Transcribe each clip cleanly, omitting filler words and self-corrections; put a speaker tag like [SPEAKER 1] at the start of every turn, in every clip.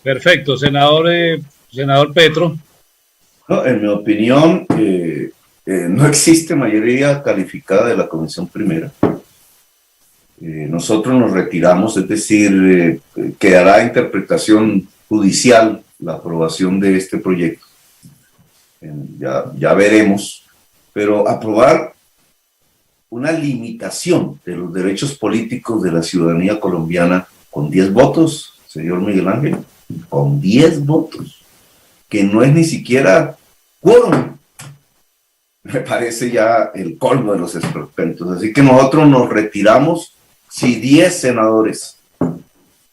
[SPEAKER 1] Perfecto, senador Petro.
[SPEAKER 2] No, en mi opinión, no existe mayoría calificada de la Comisión Primera. Nosotros nos retiramos, es decir, quedará a interpretación judicial la aprobación de este proyecto. Ya veremos, pero aprobar una limitación de los derechos políticos de la ciudadanía colombiana con 10 votos, señor Miguel Ángel, con 10 votos, que no es ni siquiera quórum, me parece ya el colmo de los esperpentos. Así que nosotros nos retiramos. Si 10 senadores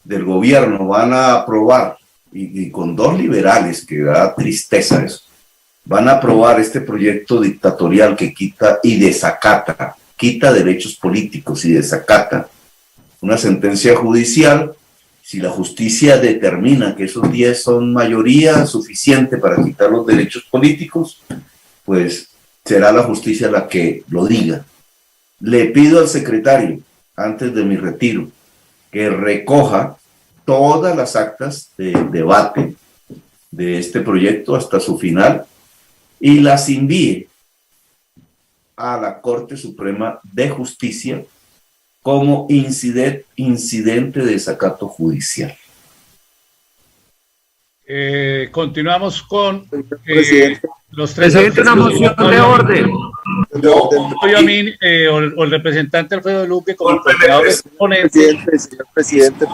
[SPEAKER 2] del gobierno van a aprobar, y con 2 liberales, que da tristeza eso, van a aprobar este proyecto dictatorial que quita y desacata, quita derechos políticos y desacata una sentencia judicial. Si la justicia determina que esos 10 son mayoría suficiente para quitar los derechos políticos, pues será la justicia la que lo diga. Le pido al secretario, antes de mi retiro, que recoja todas las actas de debate de este proyecto hasta su final y las envíe a la Corte Suprema de Justicia como incidente de desacato judicial.
[SPEAKER 1] Continuamos con los tres.
[SPEAKER 3] Presidente, una moción de orden.
[SPEAKER 1] O el representante Alfredo Luque como
[SPEAKER 4] ponente. Señor presidente,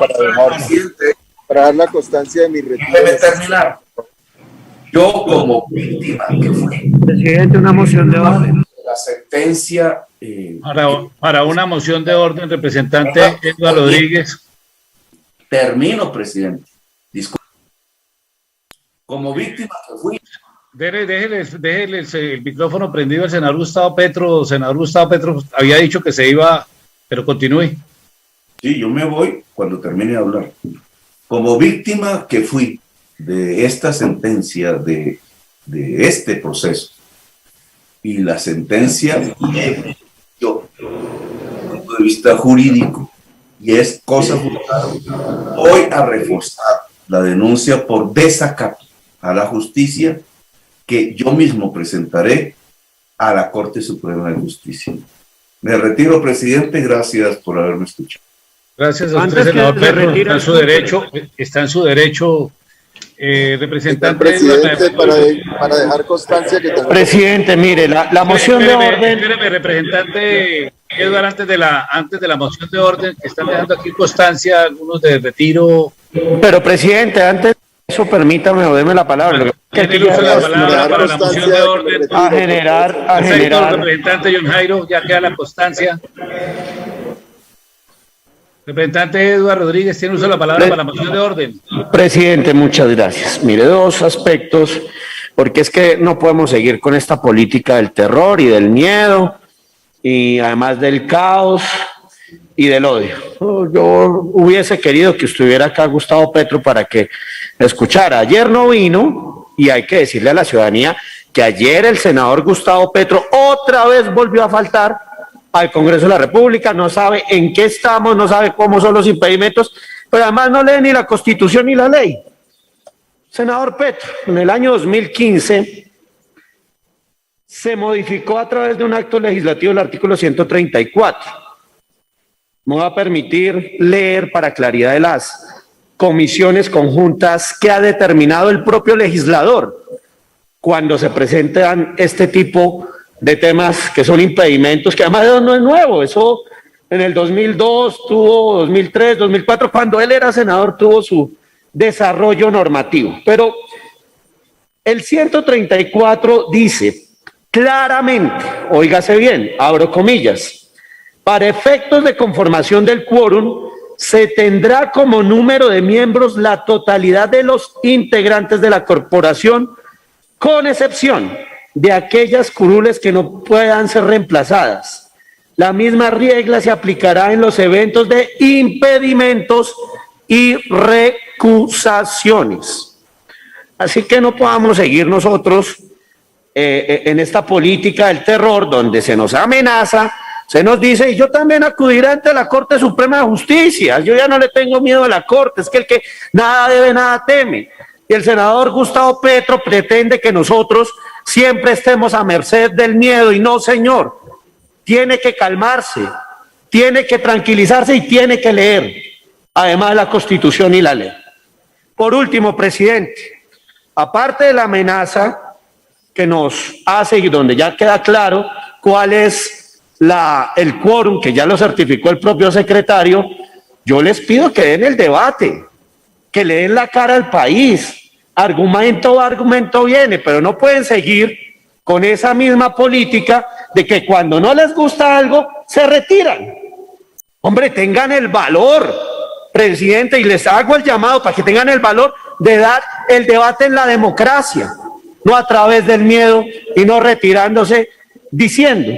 [SPEAKER 4] para dar la constancia de mi retiro.
[SPEAKER 2] Déjeme terminar. Yo como víctima que fui.
[SPEAKER 3] Presidente, una moción de orden.
[SPEAKER 2] La sentencia.
[SPEAKER 1] Para una moción de orden, representante Eduardo Rodríguez.
[SPEAKER 2] Termino, presidente. Disculpe. Como víctima que fui.
[SPEAKER 1] Déjeles el micrófono prendido al senador Gustavo Petro. Senador Gustavo Petro había dicho que se iba, pero continúe.
[SPEAKER 2] Sí, yo me voy cuando termine de hablar. Como víctima que fui de esta sentencia, de este proceso, y la sentencia, yo, desde el punto de vista jurídico, y es cosa juzgada, voy a reforzar la denuncia por desacato a la justicia que yo mismo presentaré a la Corte Suprema de Justicia. Me retiro, presidente, gracias por haberme escuchado.
[SPEAKER 1] Gracias a usted, senador Petro, está en su derecho, representante.
[SPEAKER 4] Presidente, para dejar constancia que también...
[SPEAKER 3] Presidente, mire, la moción de orden...
[SPEAKER 1] Espéreme, representante Eduardo, antes de la moción de orden, que están dejando aquí constancia algunos de retiro.
[SPEAKER 3] Pero, presidente, antes de eso, permítame o deme la palabra.
[SPEAKER 1] Tiene el uso de la palabra para la moción de orden.
[SPEAKER 3] A generar...
[SPEAKER 1] Representante John Jairo, ya queda la constancia. Representante Eduardo Rodríguez, tiene uso de la palabra para la moción de orden.
[SPEAKER 3] Presidente, muchas gracias. Mire, 2 aspectos, porque es que no podemos seguir con esta política del terror y del miedo, y además del caos y del odio. Yo hubiese querido que estuviera acá Gustavo Petro para que escuchara. Ayer no vino, y hay que decirle a la ciudadanía que ayer el senador Gustavo Petro otra vez volvió a faltar al Congreso de la República, no sabe en qué estamos, no sabe cómo son los impedimentos, pero además no lee ni la Constitución ni la ley. Senador Petro, en el año 2015 se modificó a través de un acto legislativo el artículo 134. Me voy a permitir leer para claridad de las comisiones conjuntas que ha determinado el propio legislador cuando se presentan este tipo de temas que son impedimentos, que además no es nuevo. Eso en el 2002 tuvo, 2003, 2004, cuando él era senador, tuvo su desarrollo normativo. Pero el 134 dice claramente, óigase bien, abro comillas, para efectos de conformación del quórum, se tendrá como número de miembros la totalidad de los integrantes de la corporación, con excepción de aquellas curules que no puedan ser reemplazadas. La misma regla se aplicará en los eventos de impedimentos y recusaciones. Así que no podamos seguir nosotros en esta política del terror donde se nos amenaza Se nos dice, y yo también acudiré ante la Corte Suprema de Justicia, yo ya no le tengo miedo a la Corte, es que el que nada debe, nada teme. Y el senador Gustavo Petro pretende que nosotros siempre estemos a merced del miedo, y no, señor, tiene que calmarse, tiene que tranquilizarse y tiene que leer, además, la Constitución y la ley. Por último, presidente, aparte de la amenaza que nos hace y donde ya queda claro cuál es el quórum, que ya lo certificó el propio secretario, yo les pido que den el debate, que le den la cara al país. Argumento viene, pero no pueden seguir con esa misma política de que cuando no les gusta algo, se retiran. Hombre, tengan el valor, presidente, y les hago el llamado para que tengan el valor de dar el debate en la democracia, no a través del miedo y no retirándose diciendo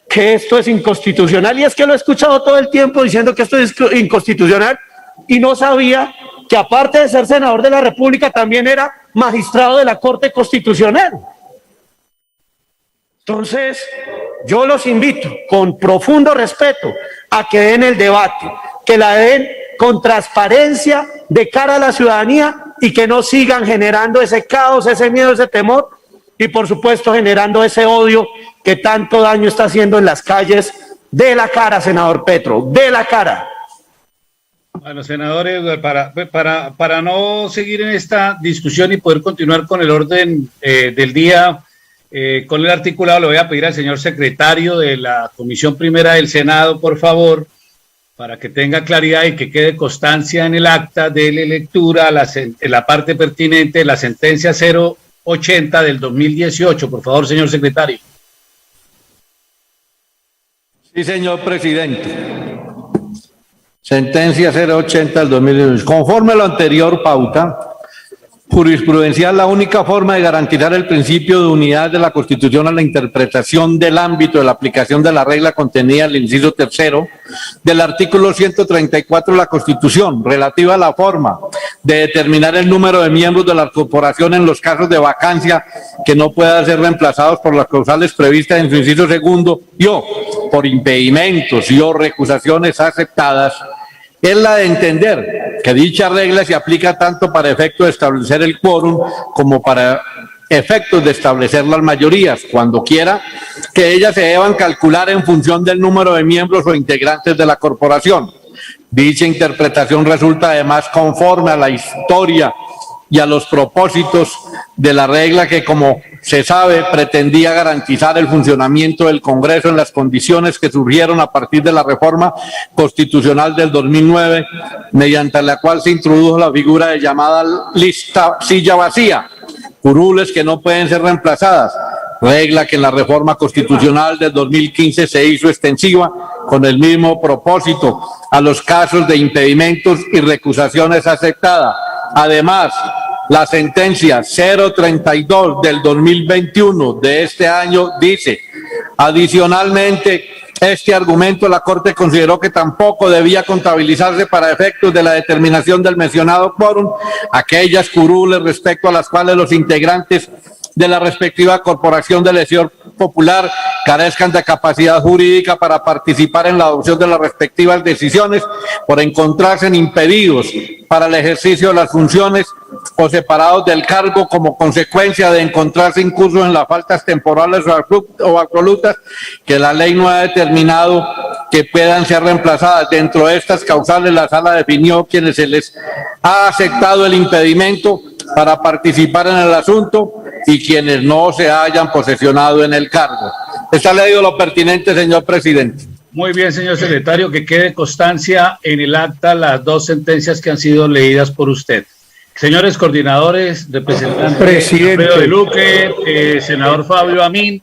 [SPEAKER 3] que esto es inconstitucional. Y es que lo he escuchado todo el tiempo diciendo que esto es inconstitucional y no sabía que aparte de ser senador de la República también era magistrado de la Corte Constitucional. Entonces, yo los invito con profundo respeto a que den el debate, que la den con transparencia de cara a la ciudadanía y que no sigan generando ese caos, ese miedo, ese temor y por supuesto generando ese odio que tanto daño está haciendo en las calles. De la cara, senador Petro, de la cara.
[SPEAKER 1] Bueno, senadores, para no seguir en esta discusión y poder continuar con el orden del día, con el articulado, le voy a pedir al señor secretario de la Comisión Primera del Senado, por favor, para que tenga claridad y que quede constancia en el acta de la lectura, en la parte pertinente de la sentencia 080 del 2018. Por favor, señor secretario.
[SPEAKER 5] Sí, señor presidente. Sentencia 080 del 2018. Conforme a lo anterior, pauta jurisprudencial, la única forma de garantizar el principio de unidad de la Constitución a la interpretación del ámbito de la aplicación de la regla contenida en el inciso tercero del artículo 134 de la Constitución, relativa a la forma de determinar el número de miembros de la corporación en los casos de vacancia que no puedan ser reemplazados por las causales previstas en su inciso segundo y o por impedimentos y o recusaciones aceptadas, es la de entender que dicha regla se aplica tanto para efectos de establecer el quórum como para efectos de establecer las mayorías, cuando quiera que ellas se deban calcular en función del número de miembros o integrantes de la corporación. Dicha interpretación resulta además conforme a la historia y a los propósitos de la regla que, como se sabe, pretendía garantizar el funcionamiento del Congreso en las condiciones que surgieron a partir de la reforma constitucional del 2009, mediante la cual se introdujo la figura de llamada silla vacía, curules que no pueden ser reemplazadas, regla que en la reforma constitucional del 2015 se hizo extensiva con el mismo propósito a los casos de impedimentos y recusaciones aceptadas. Además, la sentencia 032 del 2021 de este año dice, adicionalmente, este argumento la Corte consideró que tampoco debía contabilizarse para efectos de la determinación del mencionado quórum aquellas curules respecto a las cuales los integrantes de la respectiva corporación de elección popular carezcan de capacidad jurídica para participar en la adopción de las respectivas decisiones por encontrarse impedidos para el ejercicio de las funciones o separados del cargo como consecuencia de encontrarse incursos en las faltas temporales o absolutas que la ley no ha determinado que puedan ser reemplazadas. Dentro de estas causales, la sala definió quienes se les ha aceptado el impedimento para participar en el asunto y quienes no se hayan posesionado en el cargo. Está leído lo pertinente, señor presidente.
[SPEAKER 1] Muy bien, señor secretario, que quede constancia en el acta las dos sentencias que han sido leídas por usted. Señores coordinadores, representantes Alfredo de Luque, senador Fabio Amin,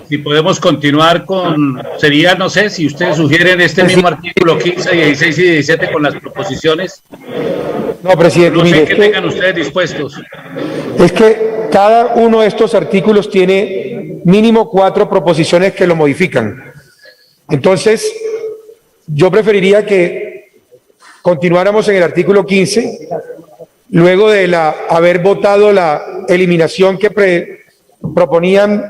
[SPEAKER 1] si podemos continuar con, sería, no sé, si ustedes sugieren este mismo artículo 15, 16 y 17 con las proposiciones.
[SPEAKER 6] No, presidente,
[SPEAKER 1] no sé
[SPEAKER 6] mire,
[SPEAKER 1] que tengan ustedes dispuestos.
[SPEAKER 6] Es que cada uno de estos artículos tiene mínimo 4 proposiciones que lo modifican. Entonces, yo preferiría que continuáramos en el artículo 15, luego de haber votado la eliminación que proponían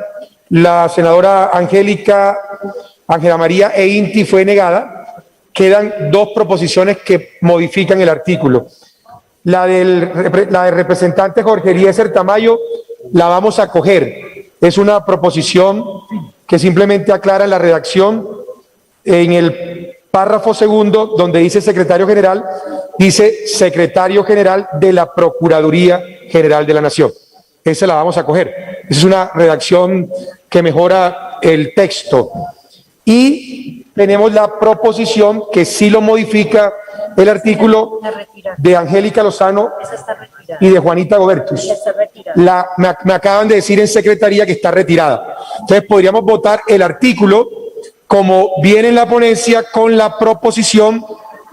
[SPEAKER 6] la senadora Angélica Ángela María e Inti fue negada, quedan 2 proposiciones que modifican el artículo. La del representante Jorge Eliezer Tamayo la vamos a acoger. Es una proposición que simplemente aclara la redacción en el párrafo segundo, donde dice secretario general, dice secretario general de la Procuraduría General de la Nación. Esa la vamos a acoger. Esa es una redacción que mejora el texto. Y tenemos la proposición que sí lo modifica el artículo de Angélica Lozano y de Juanita Gobertus. Me acaban de decir en secretaría que está retirada. Entonces podríamos votar el artículo como viene en la ponencia con la proposición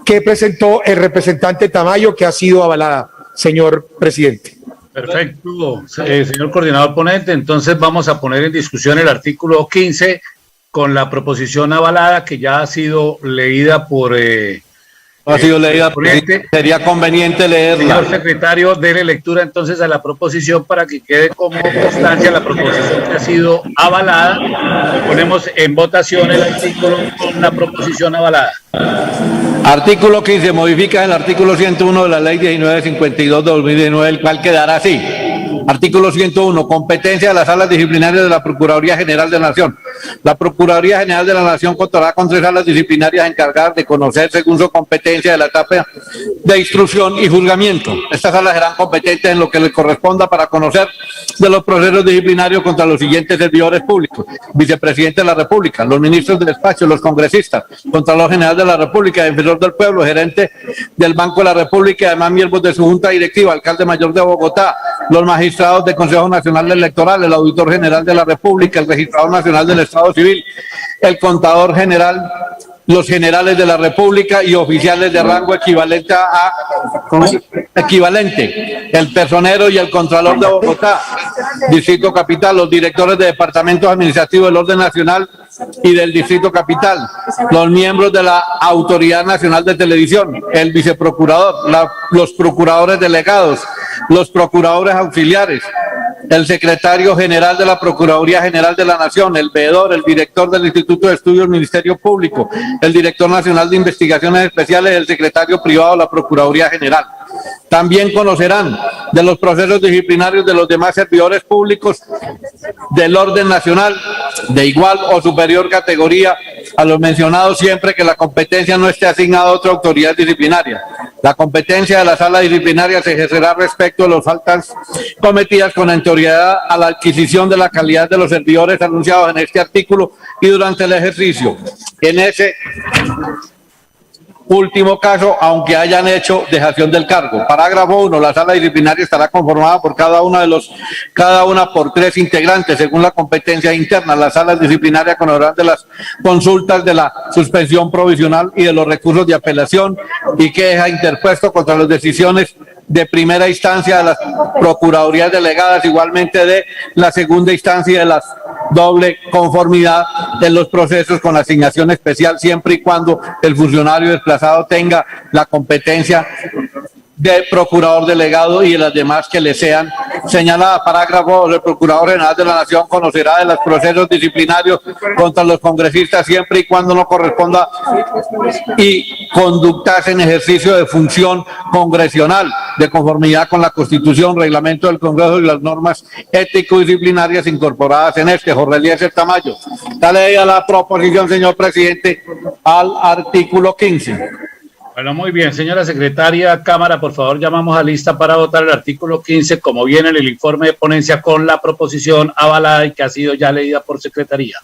[SPEAKER 6] que presentó el representante Tamayo, que ha sido avalada, señor presidente.
[SPEAKER 1] Perfecto, señor coordinador ponente. Entonces vamos a poner en discusión el artículo 15 con la proposición avalada que ya ha sido leída por...
[SPEAKER 5] ha sido leída, sería conveniente leerla.
[SPEAKER 1] Señor secretario, dele lectura entonces a la proposición para que quede como constancia la proposición que ha sido avalada. Ponemos en votación el artículo con la proposición avalada.
[SPEAKER 5] Artículo 15, modifica el artículo 101 de la ley 1952 de 2019, el cual quedará así. Artículo 101, competencia de las salas disciplinarias de la Procuraduría General de la Nación. La Procuraduría General de la Nación contará con 3 salas disciplinarias encargadas de conocer, según su competencia, de la etapa de instrucción y juzgamiento. Estas salas serán competentes en lo que les corresponda para conocer de los procesos disciplinarios contra los siguientes servidores públicos: vicepresidente de la República, los ministros del despacho, los congresistas, Contralor General de la República, defensor del pueblo, gerente del Banco de la República y además miembros de su junta directiva, alcalde mayor de Bogotá, los magistrados del Consejo Nacional Electoral, el auditor general de la República, el registrador nacional del Estado Civil, el contador general, los generales de la República y oficiales de rango equivalente el personero y el contralor de Bogotá, Distrito Capital, los directores de departamentos administrativos del orden nacional y del Distrito Capital, los miembros de la Autoridad Nacional de Televisión, el viceprocurador, los procuradores delegados, los procuradores auxiliares, el secretario general de la Procuraduría General de la Nación, el veedor, el director del Instituto de Estudios del Ministerio Público, el director nacional de Investigaciones Especiales, el secretario privado de la Procuraduría General. También conocerán de los procesos disciplinarios de los demás servidores públicos del orden nacional de igual o superior categoría a los mencionados, siempre que la competencia no esté asignada a otra autoridad disciplinaria. La competencia de la sala disciplinaria se ejercerá respecto de las faltas cometidas con anterioridad a la adquisición de la calidad de los servidores anunciados en este artículo y durante el ejercicio. En ese último caso, aunque hayan hecho dejación del cargo. Parágrafo 1. La sala disciplinaria estará conformada por cada una por 3 integrantes, según la competencia interna. Las salas disciplinarias conocerán de las consultas de la suspensión provisional y de los recursos de apelación y queja interpuesto contra las decisiones de primera instancia de las procuradurías delegadas, igualmente de la segunda instancia y de la doble conformidad en los procesos con asignación especial, siempre y cuando el funcionario desplazado tenga la competencia de procurador delegado y de las demás que le sean señaladas. Parágrafo: el Procurador General de la Nación conocerá de los procesos disciplinarios contra los congresistas siempre y cuando no corresponda y conductas en ejercicio de función congresional de conformidad con la Constitución, reglamento del Congreso y las normas ético-disciplinarias incorporadas en este. Jorge Eliezer Tamayo. Dale a la proposición, señor presidente, al artículo 15.
[SPEAKER 1] Bueno, muy bien, señora secretaria, Cámara, por favor, llamamos a lista para votar el artículo 15, como viene en el informe de ponencia con la proposición avalada y que ha sido ya leída por secretaría.